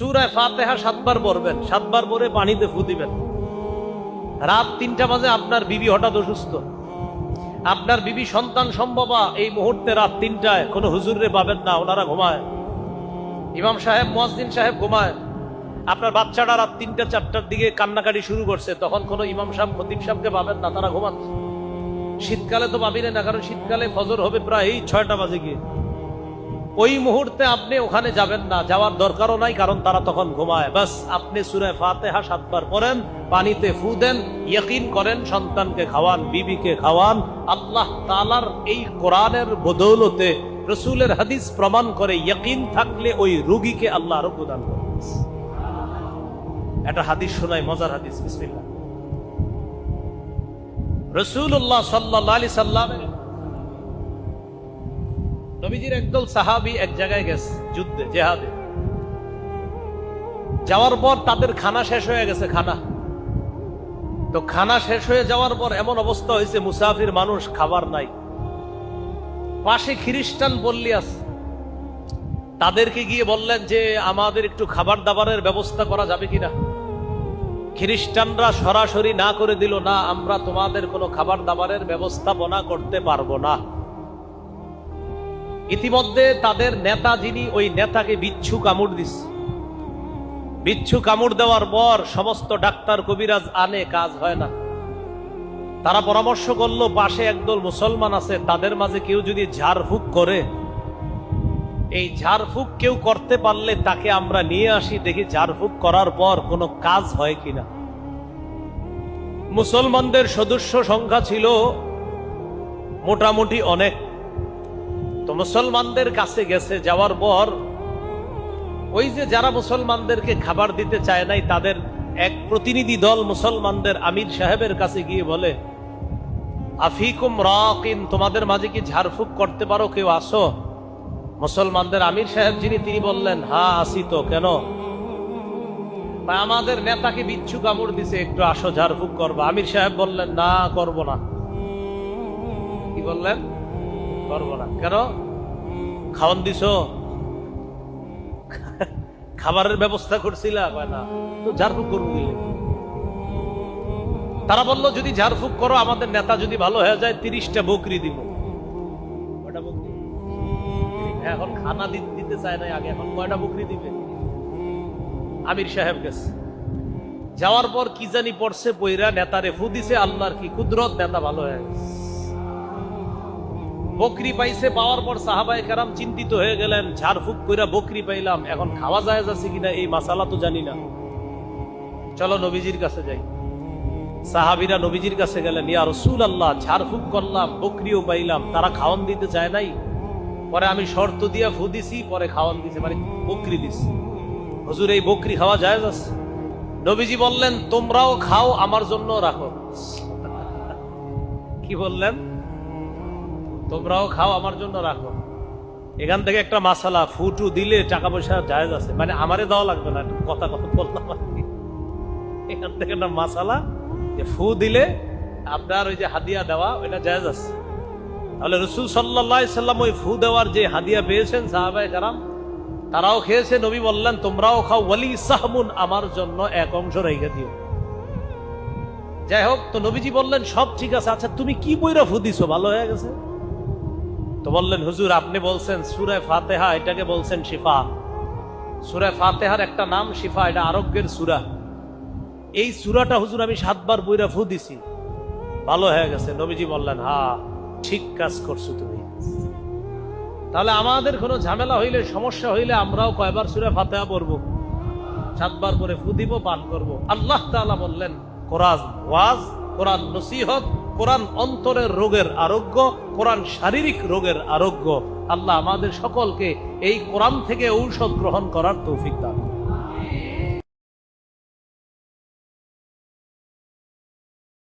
সূরা ফাতিহা 7 বার পড়বেন, 7 বার পরে পানিতে ফু দিবেন। রাত 3টা বাজে আপনার বিবি হঠাৎ অসুস্থ, আপনার বিবি সন্তান সম্ভবা এই মুহূর্তে রাত 3টায় কোনো হুজুরে পাবেন না, ওনারা ঘুমায়, ইমাম সাহেব মুয়াজ্জিন সাহেব ঘুমায়। আপনার বাচ্চাটা রাত 3টা 4টার দিকে কান্নাকাটি শুরু করছে, তখন কোনো ইমাম সাহেব খতিব সাহেবকে পাবেন না, তারা ঘুমাচ্ছে। শীতকালে তো পাবেন না, কারণ শীতকালে ফজর হবে প্রায় 6টা বাজে গিয়ে। ওই মুহূর্তে আপনি ওখানে যাবেন না, যাওয়ার দরকারও নাই, কারণ তারা তখন ঘুমায়। বাস আপনি সূরা ফাতিহা 7 বার পড়েন, পানিতে ফু দেন, ইয়াকিন করেন সন্তানকে খাওয়ান, বিবিকে খাওয়ান। আল্লাহ তাআলার এই কোরআনের বদৌলতে রাসূলের হাদিস প্রমাণ করে ইয়াকিন থাকলে ওই রোগীকে আল্লাহ আরোগ্য দান করেন। একটা হাদিস শোনাই, মজার হাদিস, বিসমিল্লাহ। রাসূলুল্লাহ সাল্লাল্লাহু আলাইহি সাল্লামের নবীজির একদল সাহাবী এক জায়গায় গেছে যুদ্ধে, জিহাদে। যাওয়ার পর তাদের খানা শেষ হয়ে গেছে, খানা শেষ হয়ে যাওয়ার পর এমন অবস্থা হয়েছে, মুসাফির মানুষ, খাবার নাই। পাশে খ্রিস্টান পল্লী আছে, তাদেরকে গিয়ে বললেন যে আমাদের একটু খাবার দাবারের ব্যবস্থা করা যাবে কিনা। খ্রিস্টানরা সরাসরি না করে দিল, না, আমরা তোমাদের কোনো খাবার দাবারের ব্যবস্থাপনা করতে পারবো না। ইতিমধ্যে তাদের নেতা যিনি, ওই নেতাকে বিচ্ছু কামড় দিচ্ছে। বিচ্ছু কামড় দেওয়ার পর সমস্ত ডাক্তার কবিরাজ আনে, কাজ হয় না। তারা পরামর্শ করলো, পাশে একদল মুসলমান আছে, তাদের মাঝে কেউ যদি ঝাড়ফুঁক করে, এই ঝাড়ফুঁক কেউ করতে পারলে তাকে আমরা নিয়ে আসি, দেখি ঝাড়ফুঁক করার পর কোনো কাজ হয় কিনা। মুসলমানদের সদস্য সংখ্যা ছিল মোটামুটি অনেক। তো মুসলমানদের কাছে গেছে, যাওয়ার পর ওই যে যারা মুসলমানদেরকে খাবার দিতে চায় নাই, তাদের এক প্রতিনিধি দল মুসলমানদের আমির সাহেবের কাছে গিয়ে বলে, আফিকুম রাকিন, তোমাদের মাঝে কি ঝাড়ফুঁক করতে পারো, কেউ আসো? মুসলমানদের আমির সাহেব যিনি, তিনি বললেন, হ্যাঁ আসি তো, কেন? আমাদের নেতাকে বিচ্ছু কামড় দিছে, একটু আসো ঝাড়ফুঁক করবা। আমির সাহেব বললেন, না, করব না। কি বললেন? করবো না। কেন? খাওয়ান দিছ, খাবারের ব্যবস্থা করছিলা? না, তো ঝাড়ফুঁক করবো দিলে। তারা বলল, যদি ঝাড়ফুঁক করো, আমাদের নেতা যদি ভালো হয়ে যায়, 30টা বকরি দিব। কয়টা বকরি? এখন খানা দিতে চায় না আগে, এখন কয়টা বকরি দিবে? আমির সাহেব গেছে, যাওয়ার পর কি জানি পড়ছে, পইরা নেতারে ফু দিছে। আল্লাহর কি কুদরত, নেতা ভালো হয়ে গেছে। বকরি পাইছে, পাওয়ার পর সাহাবায়ে কেরাম চিন্তিত হয়ে গেলেন, ঝাড়ফুঁক কইরা বকরি পাইলাম, এখন খাওয়া যায় যাচ্ছে কিনা এই মাসালা তো জানি না, চলো নবীজির কাছে যাই। সাহাবীরা নবীজির কাছে গেলেন, ইয়া রাসূলুল্লাহ, ঝাড়ফুঁক করলাম, বকরিও পাইলাম, তারা খাওয়ান দিতে চায় নাই, পরে আমি শর্ত দিয়া ফু দিছি, পরে খাওয়ান দিছে, মানে বকরি দিছি। হুজুর, এই বকরি খাওয়া যায় যাচ্ছে? নবীজি বললেন, তোমরাও খাও, আমার জন্য রাখো। কি বললেন? তোমরাও খাও, আমার জন্য রাখো। এখান থেকে একটা মাসালা, ফুটু দিলে টাকা পয়সা জায়েজ আছে, মানে আমারে দেওয়া লাগবে না, কথা বললাম আর কি। এখান থেকে একটা মাসালা, যে ফু দিলে আপনার ওই যে হাদিয়া দেওয়া, ওইটা জায়েজ আছে। তাহলে রাসূল সাল্লাল্লাহু আলাইহি সাল্লাম ওই ফু দেওয়ার যে হাদিয়া পেয়েছেন, সাহাবায়ে কেরাম তারাও খেয়েছে। নবী বললেন, তোমরাও খাও, ওয়ালি সাহমুন, আমার জন্য এক অংশ রেখে দিও। যাই হোক, তো নবীজি বললেন, সব ঠিক আছে, আচ্ছা তুমি কি বইরা ফু দিছো, ভালো হয়ে গেছে? তো বললেন, হুজুর আপনি বলছেন সূরা ফাতিহা, এটাকে বলছেন শিফা। সূরা ফাতিহার একটা নাম শিফা, এটা আরোগ্যের সূরা। এই সূরাটা হুজুর আমি 7 বার বইরা ফু দিছি, ভালো হয়ে গেছে। নবীজি বললেন, হ্যাঁ ঠিক কাজ করছো তুমি। তাহলে আমাদের কোনো ঝামেলা হইলে, সমস্যা হইলে, আমরাও কয়বার সূরা ফাতিহা পড়বো? 7 বার করে ফু দিব, পান করব। আল্লাহ তাআলা বললেন, কোরআন ওয়াজ, কোরআন নসিহত, কোরআন অন্তরের রোগের আরোগ্য, কোরআন শারীরিক রোগের আরোগ্য। আল্লাহ আমাদের সকলকে এই কোরআন থেকে ঔষধ গ্রহণ করার তৌফিক দান।